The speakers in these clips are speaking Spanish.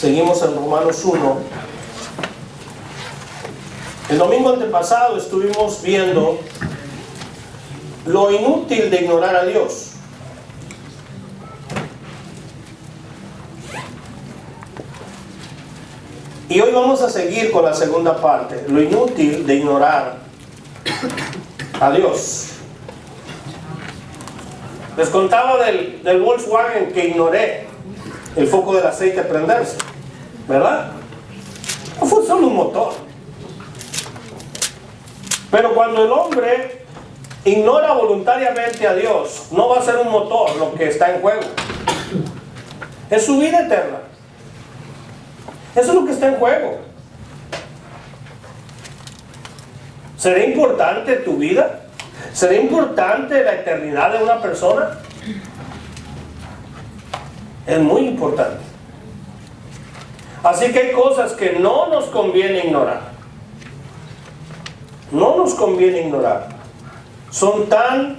Seguimos en Romanos 1. El domingo antepasado estuvimos viendo lo inútil de ignorar a Dios. Y hoy vamos a seguir con la segunda parte, lo inútil de ignorar a Dios. Les contaba del Volkswagen que ignoré el foco del aceite prenderse, ¿verdad? No fue solo un motor. Pero cuando el hombre ignora voluntariamente a Dios, no va a ser un motor lo que está en juego. Es su vida eterna. Eso es lo que está en juego. ¿Será importante tu vida? ¿Será importante la eternidad de una persona? Es muy importante. Así que hay cosas que no nos conviene ignorar. No nos conviene ignorar. Son tan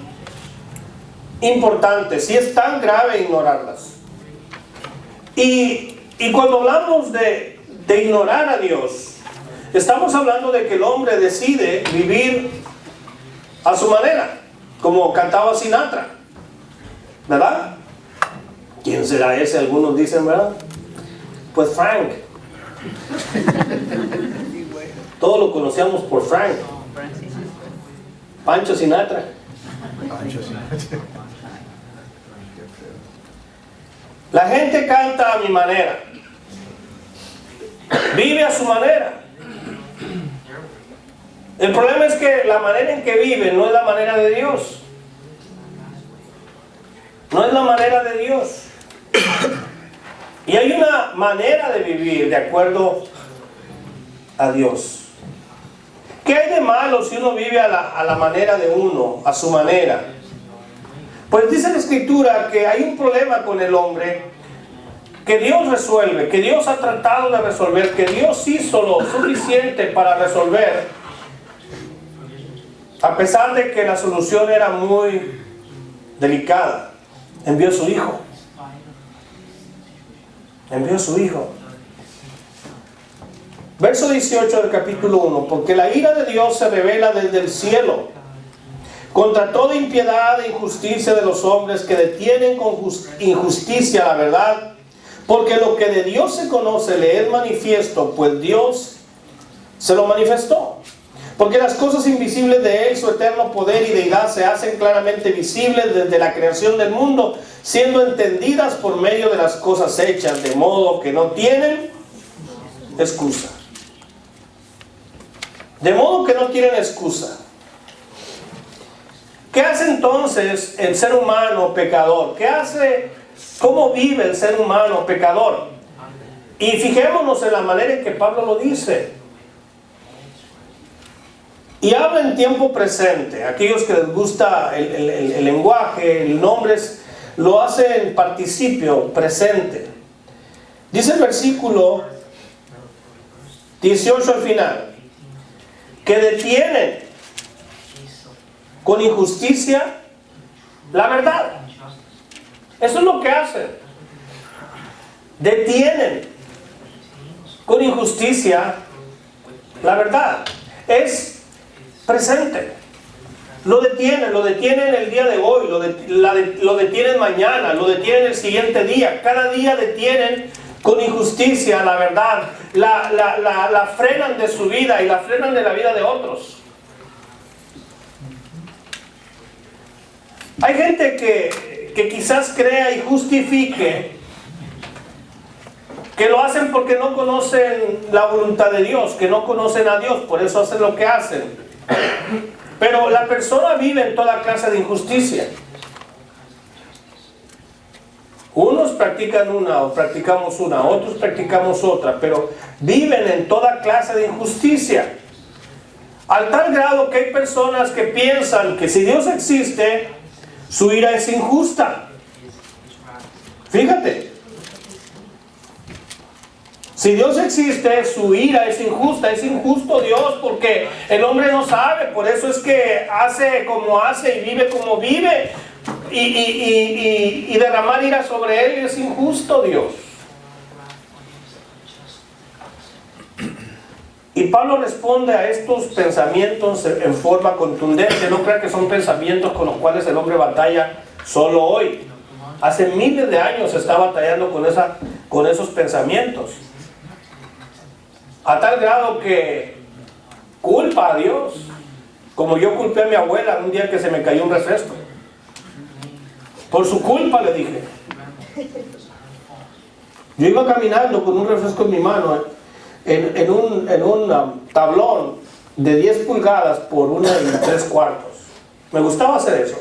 importantes y es tan grave ignorarlas. Y cuando hablamos de ignorar a Dios, estamos hablando de que el hombre decide vivir a su manera, como cantaba Sinatra, ¿verdad? ¿Quién será ese? Algunos dicen, ¿verdad? Pues Frank. Todos lo conocíamos por Frank. Pancho Sinatra. La gente canta a mi manera, vive a su manera. El problema es que la manera en que vive no es la manera de Dios. No es la manera de Dios. Y hay una manera de vivir de acuerdo a Dios. ¿Qué hay de malo si uno vive a la manera de uno, a su manera? Pues dice la Escritura que hay un problema con el hombre que Dios resuelve, que Dios ha tratado de resolver, que Dios hizo lo suficiente para resolver, a pesar de que la solución era muy delicada. Envió a su Hijo. Envió a su Hijo. Verso 18 del capítulo 1. Porque la ira de Dios se revela desde el cielo contra toda impiedad e injusticia de los hombres que detienen con injusticia la verdad. Porque lo que de Dios se conoce le es manifiesto, pues Dios se lo manifestó. Porque las cosas invisibles de Él, su eterno poder y deidad, se hacen claramente visibles desde la creación del mundo, siendo entendidas por medio de las cosas hechas, de modo que no tienen excusa. De modo que no tienen excusa. ¿Qué hace entonces el ser humano pecador? ¿Qué hace? ¿Cómo vive el ser humano pecador? Y fijémonos en la manera en que Pablo lo dice. Y habla en tiempo presente. Aquellos que les gusta el lenguaje, el nombre, lo hace en participio presente. Dice el versículo 18 al final, que detienen con injusticia la verdad. Eso es lo que hacen. Detienen con injusticia la verdad. Es presente. Lo detienen el día de hoy, lo detienen mañana, lo detienen el siguiente día. Cada día detienen con injusticia la verdad. La frenan de su vida y la frenan de la vida de otros. Hay gente que quizás crea y justifique que lo hacen porque no conocen la voluntad de Dios, que no conocen a Dios, por eso hacen lo que hacen. Pero la persona vive en toda clase de injusticia. Unos practican una o practicamos una, otros practicamos otra, pero viven en toda clase de injusticia. Al tal grado que hay personas que piensan que si Dios existe, su ira es injusta. Fíjate. Si Dios existe, su ira es injusta. Es injusto Dios porque el hombre no sabe. Por eso es que hace como hace y vive como vive. Y derramar ira sobre él es injusto Dios. Y Pablo responde a estos pensamientos en forma contundente. No crea que son pensamientos con los cuales el hombre batalla solo hoy. Hace miles de años está batallando con esos pensamientos. A tal grado que culpa a Dios. Como yo culpé a mi abuela un día que se me cayó un refresco. Por su culpa, le dije. Yo iba caminando con un refresco en mi mano, en un tablón de 10 pulgadas por 1 3/4. Me gustaba hacer eso.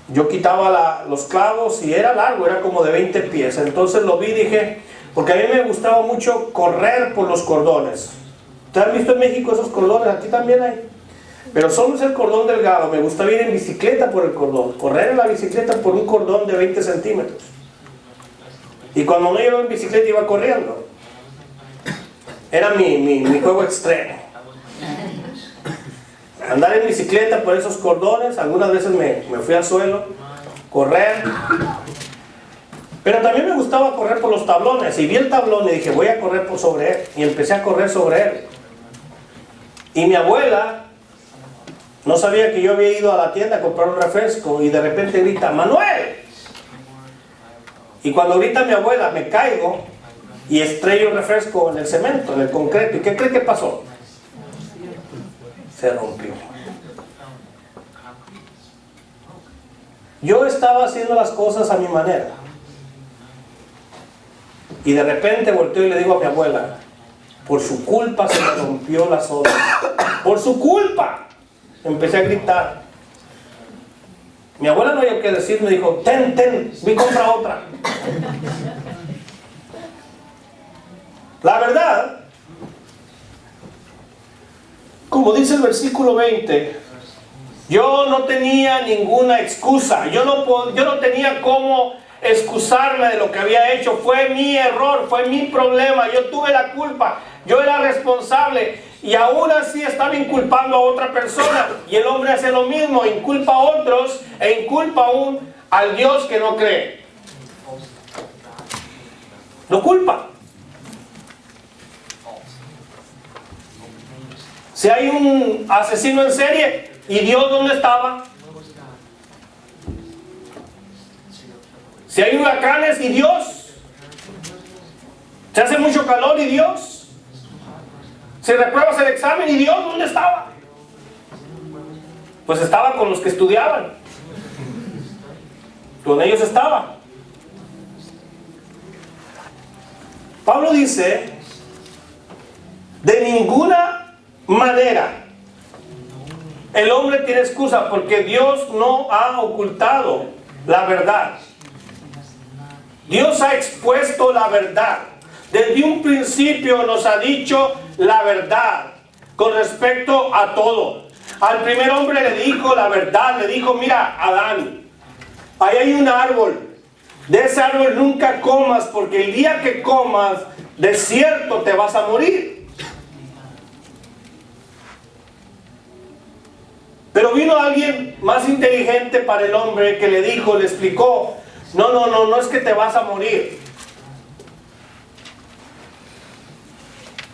Yo quitaba los clavos y era largo, era como de 20 pies. Entonces lo vi y dije, porque a mí me gustaba mucho correr por los cordones. ¿Ustedes han visto en México esos cordones? Aquí también hay. Pero solo es el cordón delgado. Me gustaba ir en bicicleta por el cordón. Correr en la bicicleta por un cordón de 20 centímetros. Y cuando me iba en bicicleta iba corriendo. Era mi juego extremo. Andar en bicicleta por esos cordones. Algunas veces me fui al suelo. Correr. Pero también me gustaba correr por los tablones. Y vi el tablón y dije, voy a correr por sobre él. Y empecé a correr sobre él. Y mi abuela no sabía que yo había ido a la tienda a comprar un refresco. Y de repente grita, ¡Manuel! Y cuando grita mi abuela, me caigo y estrello el refresco en el cemento, en el concreto. ¿Y qué cree que pasó? Se rompió. Yo estaba haciendo las cosas a mi manera. Y de repente volteo y le digo a mi abuela, por su culpa se me rompió la soda. ¡Por su culpa! Empecé a gritar. Mi abuela no había que decir, me dijo, ten, ve y compra otra. La verdad, como dice el versículo 20, yo no tenía ninguna excusa. Yo no tenía cómo excusarme de lo que había hecho. Fue mi error, fue mi problema. Yo tuve la culpa. Yo era responsable. Y aún así estaba inculpando a otra persona. Y el hombre hace lo mismo. Inculpa a otros e inculpa aún al Dios que no cree. Lo culpa. Si hay un asesino en serie, ¿y Dios dónde estaba? Si hay huracanes, ¿y Dios? ¿Se hace mucho calor, y Dios? Si repruebas el examen, ¿y Dios dónde estaba? Pues estaba con los que estudiaban. Con ellos estaba. Pablo dice, de ninguna manera el hombre tiene excusa, porque Dios no ha ocultado la verdad. Dios ha expuesto la verdad. Desde un principio nos ha dicho la verdad con respecto a todo. Al primer hombre le dijo la verdad, le dijo, mira, Adán, ahí hay un árbol. De ese árbol nunca comas, porque el día que comas, de cierto te vas a morir. Pero vino alguien más inteligente para el hombre que le dijo, le explicó, no es que te vas a morir.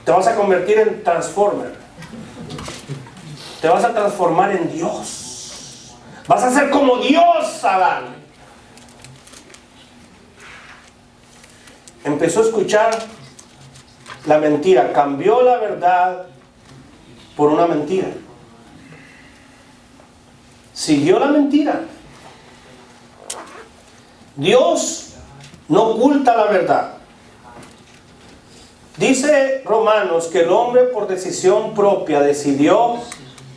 Te vas a convertir en Transformer. Te vas a transformar en Dios. Vas a ser como Dios, Adán. Empezó a escuchar la mentira. Cambió la verdad por una mentira. Siguió la mentira. Dios no oculta la verdad. Dice Romanos que el hombre por decisión propia decidió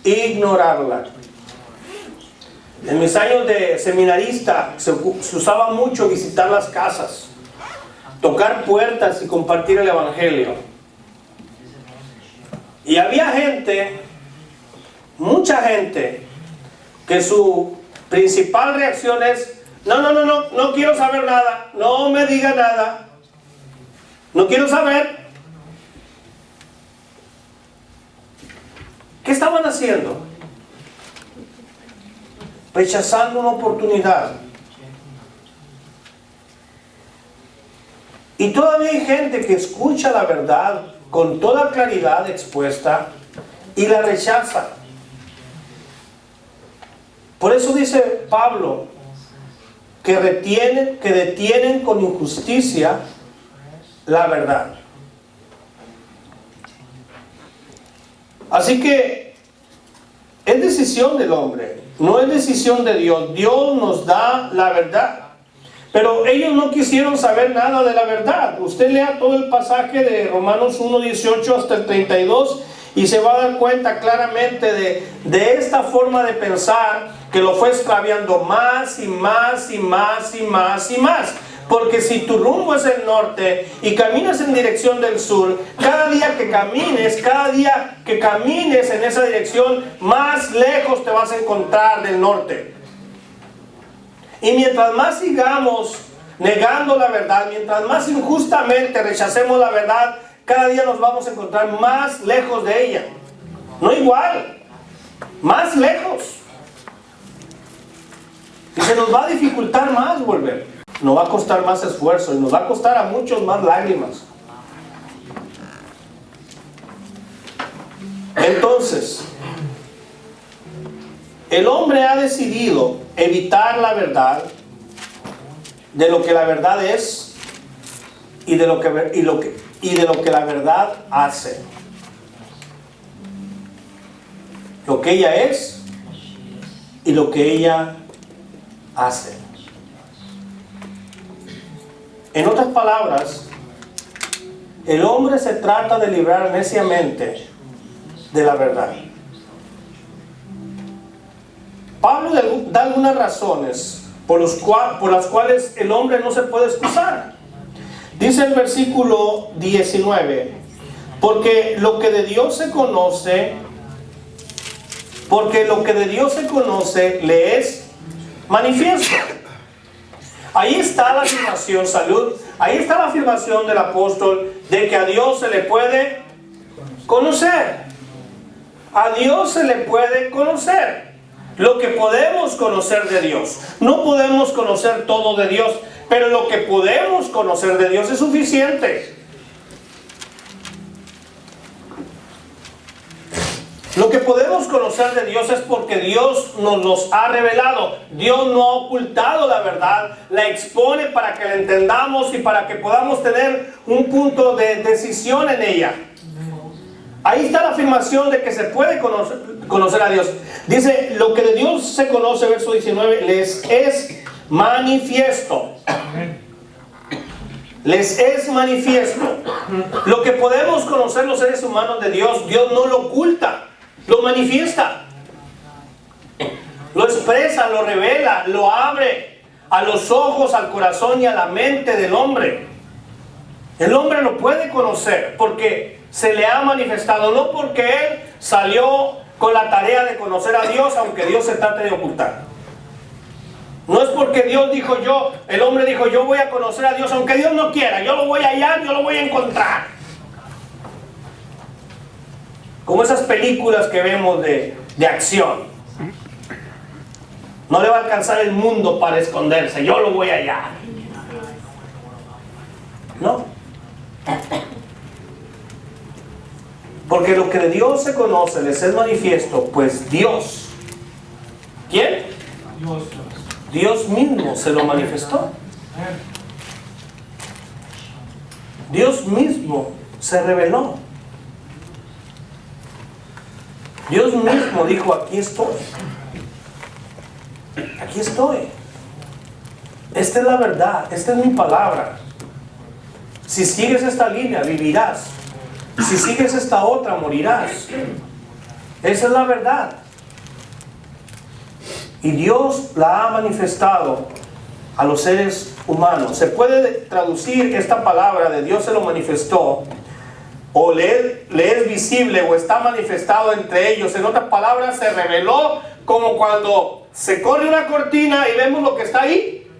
ignorarla. En mis años de seminarista se usaba mucho visitar las casas, tocar puertas y compartir el evangelio. Y había gente, mucha gente, que su principal reacción es, no quiero saber nada, no me diga nada, no quiero saber. ¿Qué estaban haciendo? Rechazando una oportunidad. Y todavía hay gente que escucha la verdad con toda claridad expuesta y la rechaza. Por eso dice Pablo que detienen con injusticia la verdad. Así que es decisión del hombre, no es decisión de Dios. Dios nos da la verdad, pero ellos no quisieron saber nada de la verdad. Usted lea todo el pasaje de Romanos 1:18 hasta el 32 y se va a dar cuenta claramente de esta forma de pensar que lo fue extraviando más y más y más y más y más. Porque si tu rumbo es el norte y caminas en dirección del sur, cada día que camines en esa dirección, más lejos te vas a encontrar del norte. Y mientras más sigamos negando la verdad, mientras más injustamente rechacemos la verdad, cada día nos vamos a encontrar más lejos de ella. No igual, más lejos. Y se nos va a dificultar más volver. Nos va a costar más esfuerzo y nos va a costar a muchos más lágrimas. Entonces, el hombre ha decidido evitar la verdad de lo que la verdad es y de lo que la verdad hace. Lo que ella es y lo que ella hace. En otras palabras, el hombre se trata de librar neciamente de la verdad. Pablo da algunas razones por las cuales el hombre no se puede excusar. Dice el versículo 19, porque lo que de Dios se conoce le es manifiesto. Ahí está la afirmación, salud. Ahí está la afirmación del apóstol de que a Dios se le puede conocer. A Dios se le puede conocer. Lo que podemos conocer de Dios. No podemos conocer todo de Dios, pero lo que podemos conocer de Dios es suficiente. Lo que podemos conocer de Dios es porque Dios nos los ha revelado. Dios no ha ocultado la verdad, la expone para que la entendamos y para que podamos tener un punto de decisión en ella. Ahí está la afirmación de que se puede conocer a Dios. Dice, lo que de Dios se conoce, verso 19, les es manifiesto. Les es manifiesto. Lo que podemos conocer los seres humanos de Dios, Dios no lo oculta. Lo manifiesta, lo expresa, lo revela, lo abre a los ojos, al corazón y a la mente del hombre. El hombre lo puede conocer porque se le ha manifestado, no porque él salió con la tarea de conocer a Dios, aunque Dios se trate de ocultar. No es porque Dios dijo el hombre dijo yo voy a conocer a Dios, aunque Dios no quiera, yo lo voy a hallar, yo lo voy a encontrar. Como esas películas que vemos de acción. No le va a alcanzar el mundo para esconderse. Yo lo voy a hallar. No. Porque lo que de Dios se conoce les es manifiesto, pues Dios. ¿Quién? Dios mismo se lo manifestó. Dios mismo se reveló. Dios mismo dijo, aquí estoy. Aquí estoy. Esta es la verdad, esta es mi palabra. Si sigues esta línea, vivirás. Si sigues esta otra, morirás. Esa es la verdad. Y Dios la ha manifestado a los seres humanos. Se puede traducir esta palabra de Dios se lo manifestó, o le es visible o está manifestado entre ellos. En otras palabras, se reveló como cuando se corre una cortina y vemos lo que está ahí.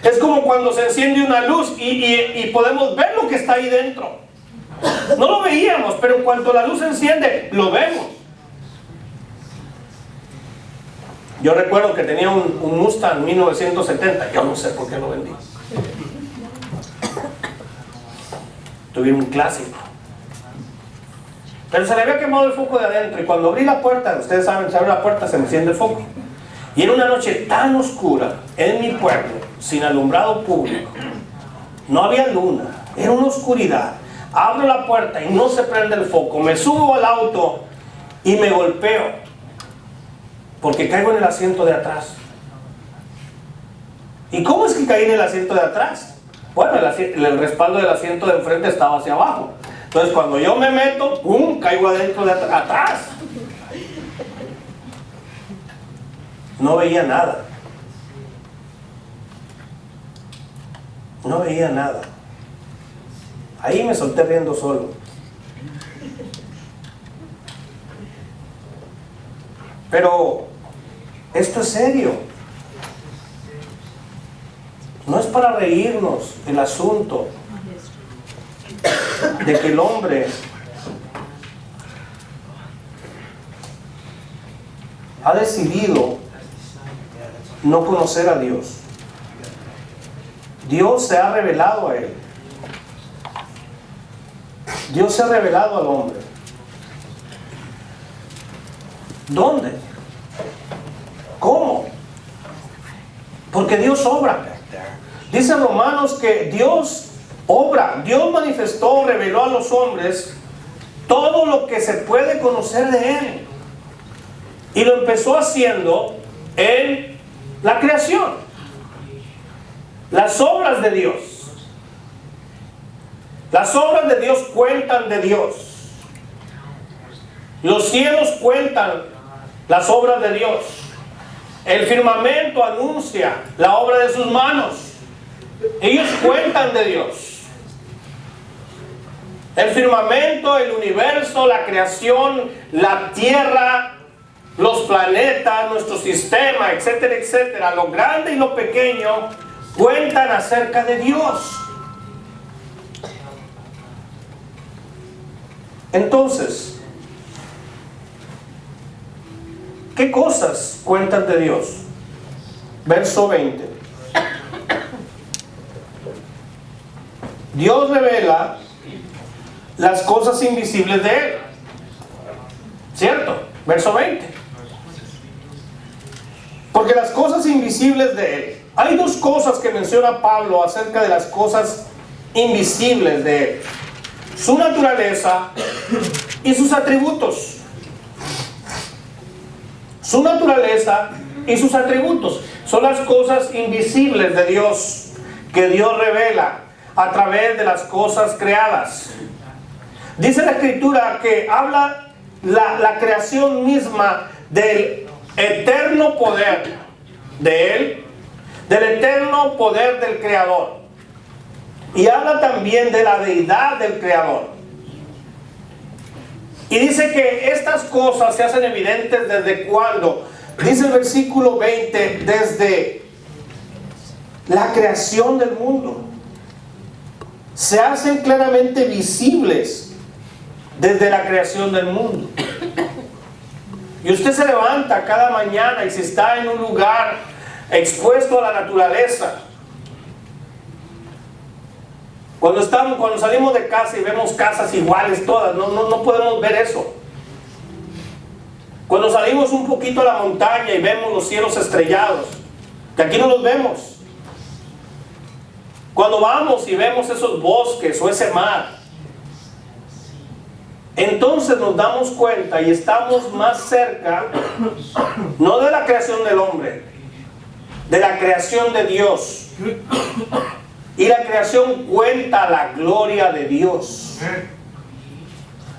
Es como cuando se enciende una luz y podemos ver lo que está ahí dentro. No lo veíamos, pero en cuanto la luz se enciende, lo vemos. Yo recuerdo que tenía un Mustang 1970, yo no sé por qué lo vendí. Tuvieron un clásico. Pero se le había quemado el foco de adentro, y cuando abrí la puerta, ustedes saben, se abre la puerta, se me enciende el foco. Y en una noche tan oscura, en mi pueblo, sin alumbrado público, no había luna, era una oscuridad. Abro la puerta y no se prende el foco. Me subo al auto y me golpeo, porque caigo en el asiento de atrás. ¿Y cómo es que caí en el asiento de atrás? Bueno, el respaldo del asiento de enfrente estaba hacia abajo. Entonces cuando yo me meto, ¡pum!, caigo adentro de atrás. No veía nada. No veía nada. Ahí me solté riendo solo. Pero esto es serio. No es para reírnos el asunto de que el hombre ha decidido no conocer a Dios. Dios se ha revelado a él. Dios se ha revelado al hombre. ¿Dónde? ¿Cómo? Porque Dios obra. Dice Romanos que Dios obra. Dios manifestó, reveló a los hombres todo lo que se puede conocer de Él. Y lo empezó haciendo en la creación. Las obras de Dios. Las obras de Dios cuentan de Dios. Los cielos cuentan las obras de Dios. El firmamento anuncia la obra de sus manos. Ellos cuentan de Dios. El firmamento, el universo, la creación, la tierra, los planetas, nuestro sistema, etcétera, etcétera, lo grande y lo pequeño, cuentan acerca de Dios. Entonces, ¿qué cosas cuentan de Dios? Verso 20. Dios revela las cosas invisibles de Él. ¿Cierto? Verso 20. Porque las cosas invisibles de Él. Hay dos cosas que menciona Pablo acerca de las cosas invisibles de Él: su naturaleza y sus atributos. Su naturaleza y sus atributos son las cosas invisibles de Dios, que Dios revela a través de las cosas creadas. Dice la Escritura que habla la creación misma del eterno poder de Él, del eterno poder del Creador, y habla también de la deidad del Creador. Y dice que estas cosas se hacen evidentes desde cuando, dice el versículo 20, desde la creación del mundo. Se hacen claramente visibles desde la creación del mundo. Y usted se levanta cada mañana y si está en un lugar expuesto a la naturaleza, cuando salimos de casa y vemos casas iguales todas, no podemos ver eso. Cuando salimos un poquito a la montaña y vemos los cielos estrellados, que aquí no los vemos. Cuando vamos y vemos esos bosques o ese mar, entonces nos damos cuenta y estamos más cerca, no de la creación del hombre, de la creación de Dios. Y la creación cuenta la gloria de Dios.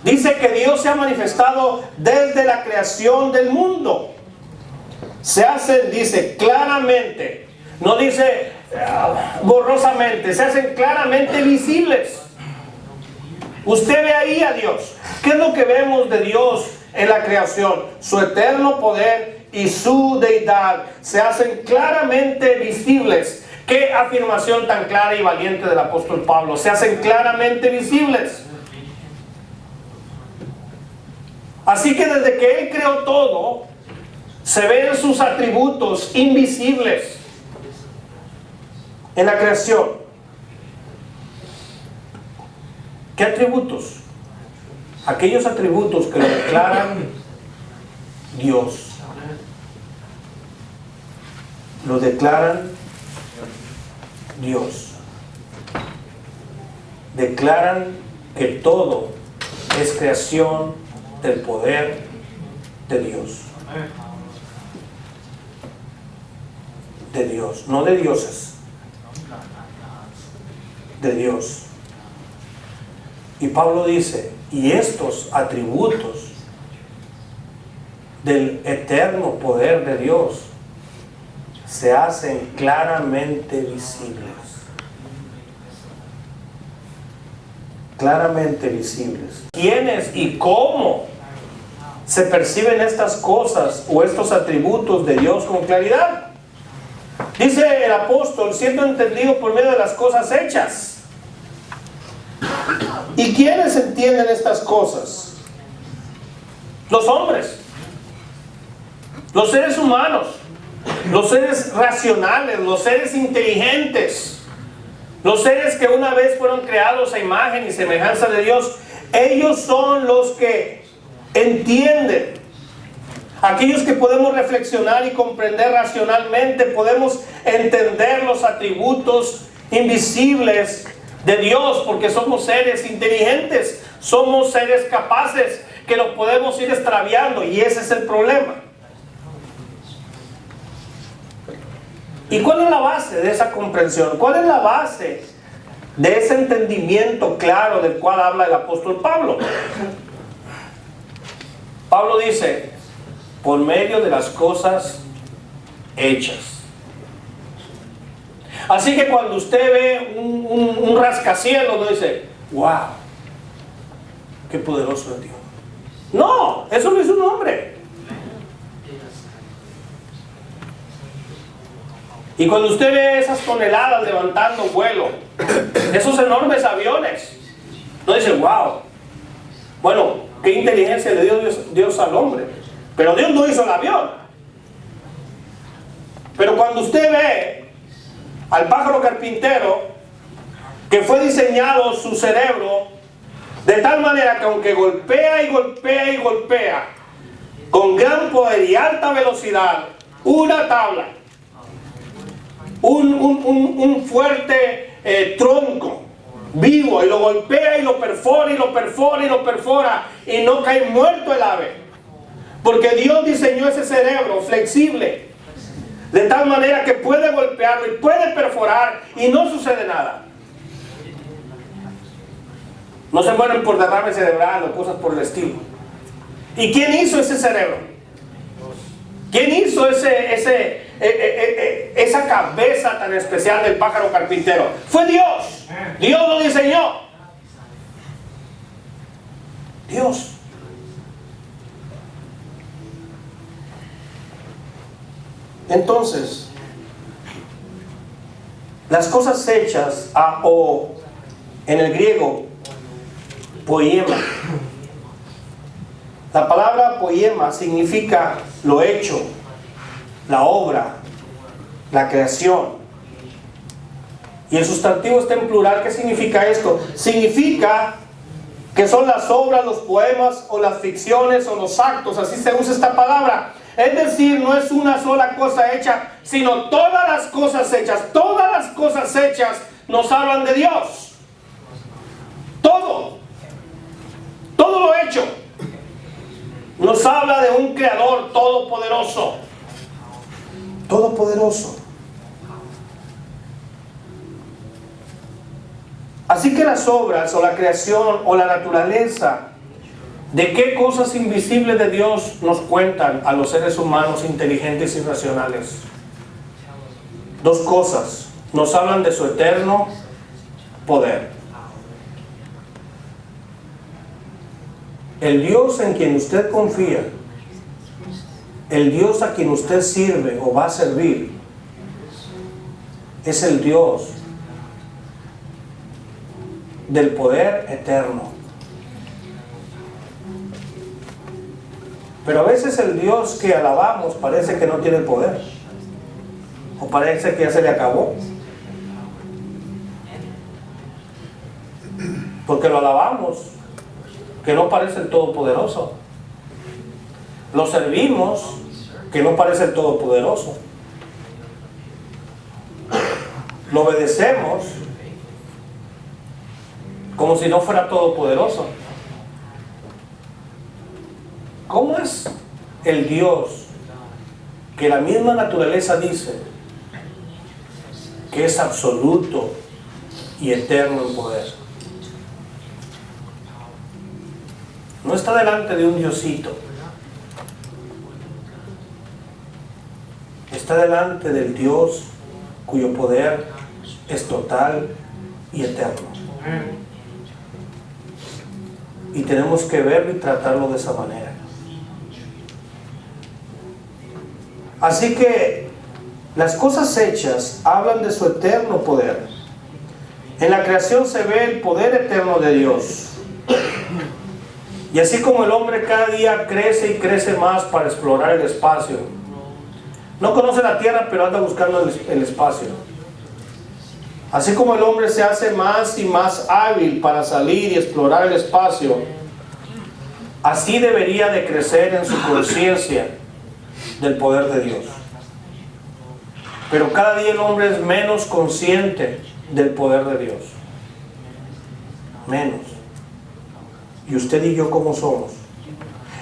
Dice que Dios se ha manifestado desde la creación del mundo. Se hacen, dice, claramente, no dice borrosamente, se hacen claramente visibles. Usted ve ahí a Dios. ¿Qué es lo que vemos de Dios en la creación? Su eterno poder y su deidad se hacen claramente visibles. Qué afirmación tan clara y valiente del apóstol Pablo. Se hacen claramente visibles. Así que desde que Él creó todo, se ven sus atributos invisibles en la creación. ¿Qué atributos? Aquellos atributos que lo declaran Dios. Lo declaran Dios. Declaran que todo es creación del poder de Dios. De Dios, no de dioses. De Dios. Y Pablo dice, y estos atributos del eterno poder de Dios se hacen claramente visibles. Claramente visibles. ¿Quiénes y cómo se perciben estas cosas o estos atributos de Dios con claridad? Dice el apóstol, siendo entendido por medio de las cosas hechas. ¿Y quiénes entienden estas cosas? Los hombres, los seres humanos, los seres racionales, los seres inteligentes, los seres que una vez fueron creados a imagen y semejanza de Dios. Ellos son los que entienden. Aquellos que podemos reflexionar y comprender racionalmente, podemos entender los atributos invisibles de Dios, porque somos seres inteligentes, somos seres capaces, que los podemos ir extraviando, y ese es el problema. ¿Y cuál es la base de esa comprensión? ¿Cuál es la base de ese entendimiento claro del cual habla el apóstol Pablo? Pablo dice, por medio de las cosas hechas. Así que cuando usted ve un rascacielos, no dice, wow, qué poderoso es Dios. No, eso lo hizo un hombre. Y cuando usted ve esas toneladas levantando vuelo, esos enormes aviones, no dice, wow, bueno, qué inteligencia le dio Dios al hombre. Pero Dios no hizo el avión. Pero cuando usted ve al pájaro carpintero, que fue diseñado su cerebro de tal manera que aunque golpea y golpea y golpea con gran poder y alta velocidad una tabla, un fuerte tronco vivo, y lo golpea y lo perfora y lo perfora y lo perfora, y no cae muerto el ave, porque Dios diseñó ese cerebro flexible de tal manera que puede golpearlo y puede perforar y no sucede nada. No se mueren por derrame cerebral o cosas por el estilo. ¿Y quién hizo ese cerebro? ¿Quién hizo esa cabeza tan especial del pájaro carpintero? Fue Dios. Dios lo diseñó. Dios. Entonces, las cosas hechas, o en el griego, poema. La palabra poema significa lo hecho, la obra, la creación. Y el sustantivo está en plural. ¿Qué significa esto? Significa que son las obras, los poemas, o las ficciones, o los actos. Así se usa esta palabra. Es decir, no es una sola cosa hecha, sino todas las cosas hechas. Todas las cosas hechas nos hablan de Dios. Todo lo hecho nos habla de un creador todopoderoso. Todopoderoso. Así que las obras, o la creación, o la naturaleza, ¿de qué cosas invisibles de Dios nos cuentan a los seres humanos inteligentes y racionales? Dos cosas. Nos hablan de su eterno poder. El Dios en quien usted confía, el Dios a quien usted sirve o va a servir, es el Dios del poder eterno. Pero a veces el Dios que alabamos parece que no tiene poder, o parece que ya se le acabó. porque lo alabamos, que no parece el Todopoderoso. Lo servimos, que no parece el Todopoderoso. Lo obedecemos como si no fuera todopoderoso. ¿Cómo es el Dios que la misma naturaleza dice que es absoluto y eterno en poder? No está delante de un diosito. Está delante del Dios cuyo poder es total y eterno. Y tenemos que verlo y tratarlo de esa manera. Así que las cosas hechas hablan de su eterno poder. En la creación se ve el poder eterno de Dios. Y así como el hombre cada día crece y crece más para explorar el espacio. No conoce la tierra, pero anda buscando el espacio. Así como el hombre se hace más y más hábil para salir y explorar el espacio, así debería de crecer en su conciencia del poder de Dios. Pero cada día el hombre es menos consciente del poder de Dios. Menos. ¿Y usted y yo cómo somos?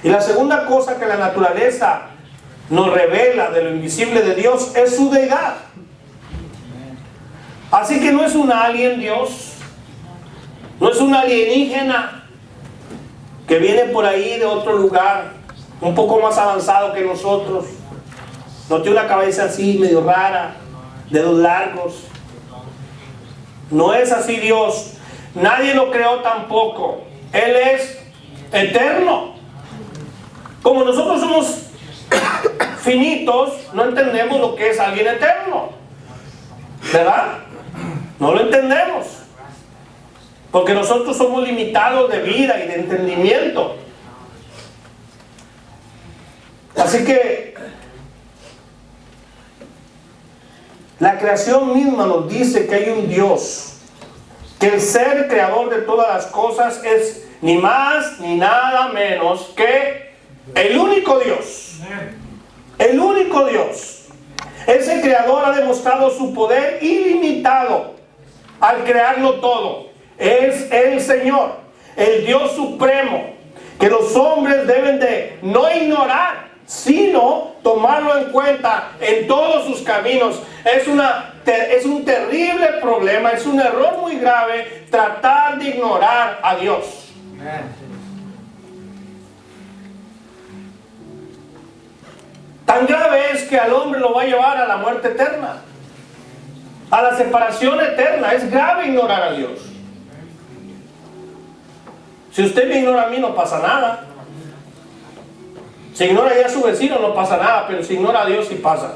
Y la segunda cosa que la naturaleza nos revela de lo invisible de Dios es su deidad. Así que no es un alien Dios, no es un alienígena que viene por ahí de otro lugar, un poco más avanzado que nosotros. No tiene una cabeza así medio rara, dedos largos. No es así Dios. Nadie lo creó tampoco. Él es eterno. Como nosotros somos finitos, no entendemos lo que es alguien eterno, ¿verdad? No lo entendemos, porque nosotros somos limitados de vida y de entendimiento. Así que la creación misma nos dice que hay un Dios, que el ser creador de todas las cosas es ni más ni nada menos que el único Dios. El único Dios. Ese creador ha demostrado su poder ilimitado al crearlo todo. Es el Señor, el Dios supremo, que los hombres deben de no ignorar, sino tomarlo en cuenta en todos sus caminos. Es un terrible problema, es un error muy grave tratar de ignorar a Dios. Tan grave es que al hombre lo va a llevar a la muerte eterna, a la separación eterna. Es grave ignorar a Dios. Si usted me ignora a mí, no pasa nada. Si ignora ya a su vecino, no pasa nada. Pero si ignora a Dios, sí pasa.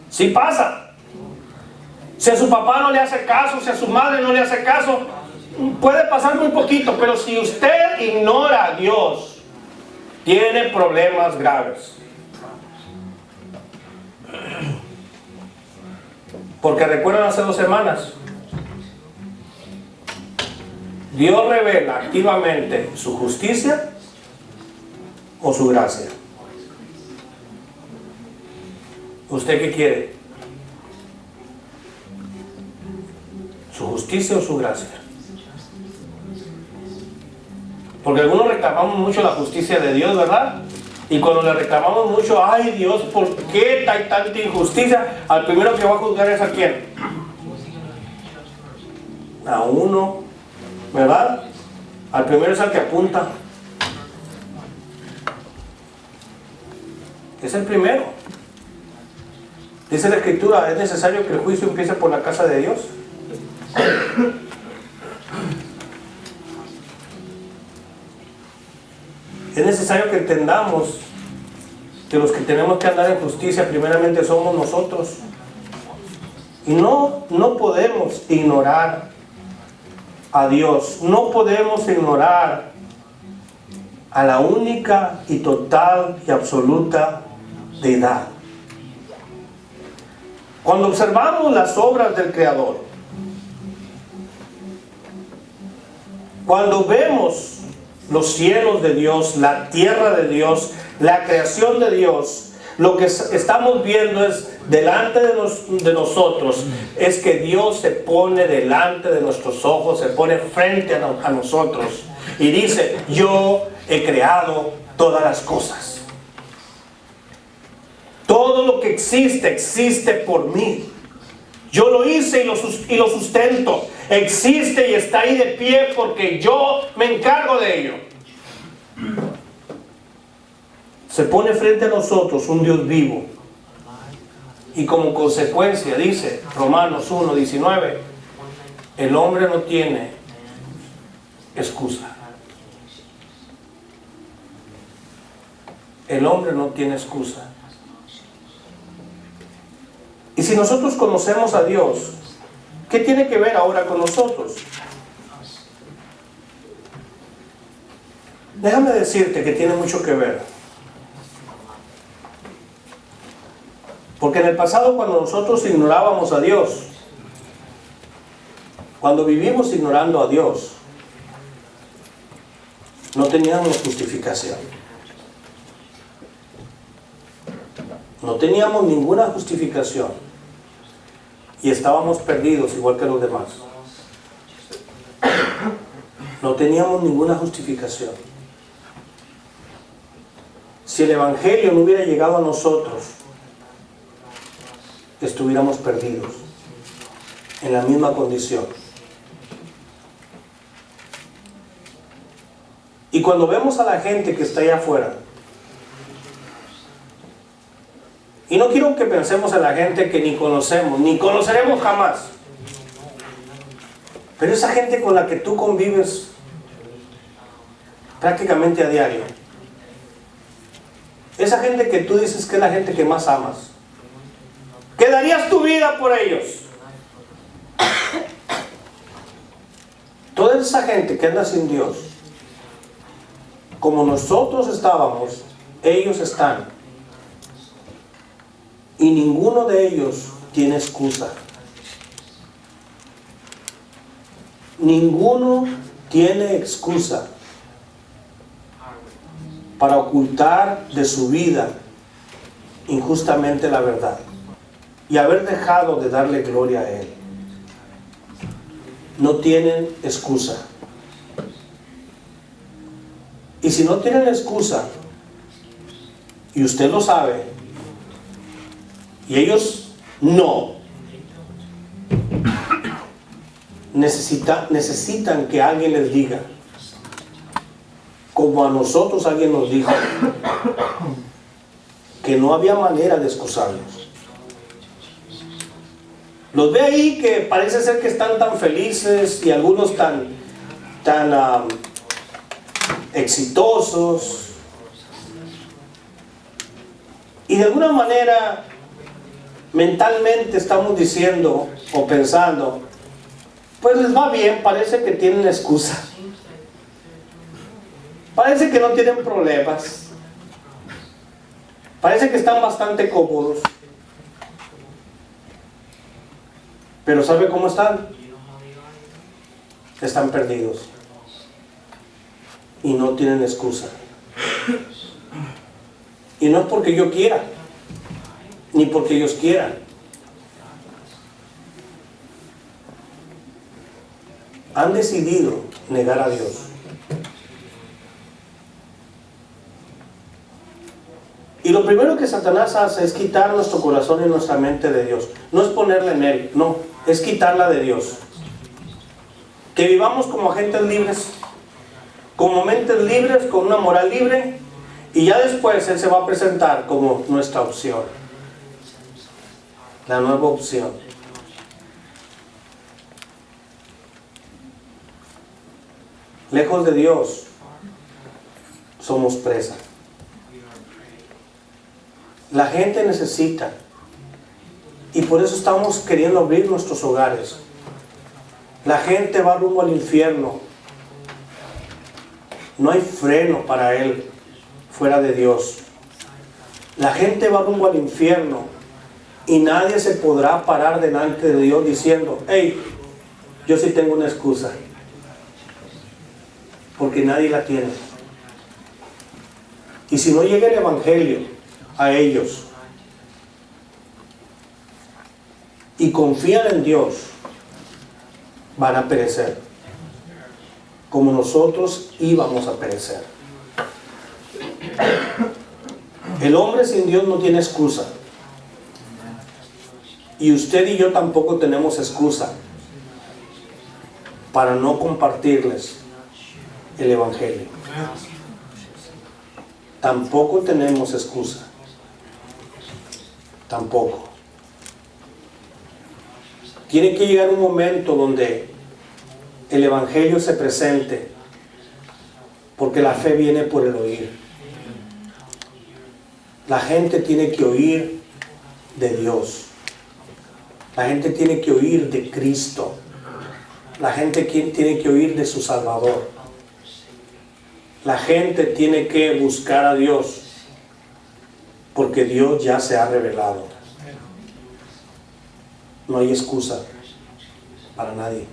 Sí pasa. Si a su papá no le hace caso, si a su madre no le hace caso, puede pasar muy poquito. Pero si usted ignora a Dios, tiene problemas graves. Porque recuerdan hace 2 semanas, Dios revela activamente su justicia o su gracia. ¿Usted qué quiere? ¿Su justicia o su gracia? Porque algunos reclamamos mucho la justicia de Dios, ¿verdad? Y cuando le reclamamos mucho, ay Dios, ¿por qué hay tanta injusticia? Al primero que va a juzgar es a quién. A uno, ¿verdad? Al primero es al que apunta. Es el primero. Dice la Escritura, es necesario que el juicio empiece por la casa de Dios. Es necesario que entendamos que los que tenemos que andar en justicia primeramente somos nosotros. Y no podemos ignorar a Dios. No podemos ignorar a la única y total y absoluta deidad. Cuando observamos las obras del Creador, Cuando vemos los cielos de Dios, la tierra de Dios, la creación de Dios, lo que estamos viendo es delante de nosotros, es que Dios se pone delante de nuestros ojos, se pone frente a nosotros y dice: yo he creado todas las cosas. Todo lo que existe, existe por mí. Yo lo hice y lo sustento. Existe y está ahí de pie porque yo me encargo de ello. Se pone frente a nosotros un Dios vivo. Y como consecuencia, dice Romanos 1:19, el hombre no tiene excusa. El hombre no tiene excusa. Y si nosotros conocemos a Dios, ¿qué tiene que ver ahora con nosotros? Déjame decirte que tiene mucho que ver. Porque en el pasado, cuando nosotros ignorábamos a Dios, cuando vivimos ignorando a Dios, no teníamos justificación. No teníamos ninguna justificación. Y estábamos perdidos igual que los demás. No teníamos ninguna justificación. Si el Evangelio no hubiera llegado a nosotros, estuviéramos perdidos, en la misma condición. Y cuando vemos a la gente que está allá afuera, y no quiero que pensemos en la gente que ni conocemos, ni conoceremos jamás, pero esa gente con la que tú convives prácticamente a diario, esa gente que tú dices que es la gente que más amas, que darías tu vida por ellos, toda esa gente que anda sin Dios, como nosotros estábamos, ellos están. Y ninguno de ellos tiene excusa. Ninguno tiene excusa para ocultar de su vida injustamente la verdad y haber dejado de darle gloria a Él. No tienen excusa. Y si no tienen excusa, y usted lo sabe, y ellos no, necesitan que alguien les diga, como a nosotros alguien nos dijo, que no había manera de excusarlos. Los ve ahí que parece ser que están tan felices y algunos tan exitosos, y de alguna manera mentalmente estamos diciendo o pensando, pues les va bien, parece que tienen excusa, parece que no tienen problemas, parece que están bastante cómodos. Pero ¿sabe cómo están? Están perdidos y no tienen excusa. Y no es porque yo quiera, ni porque ellos quieran. Han decidido negar a Dios. Y lo primero que Satanás hace es quitar nuestro corazón y nuestra mente de Dios. No es ponerla en Él, no, es quitarla de Dios. Que vivamos como agentes libres, como mentes libres, con una moral libre, y ya después Él se va a presentar como nuestra opción. La nueva opción. Lejos de Dios, somos presa. La gente necesita, y por eso estamos queriendo abrir nuestros hogares. La gente va rumbo al infierno. No hay freno para él fuera de Dios. La gente va rumbo al infierno y nadie se podrá parar delante de Dios diciendo, hey, yo sí tengo una excusa. porque nadie la tiene. Y si no llega el Evangelio a ellos y confían en Dios, van a perecer, como nosotros íbamos a perecer. El hombre sin Dios no tiene excusa. Y usted y yo tampoco tenemos excusa para no compartirles el Evangelio. Tampoco tenemos excusa. Tampoco. Tiene que llegar un momento donde el Evangelio se presente, porque la fe viene por el oír. La gente tiene que oír de Dios. La gente tiene que oír de Cristo. La gente tiene que oír de su Salvador. La gente tiene que buscar a Dios, porque Dios ya se ha revelado. No hay excusa para nadie.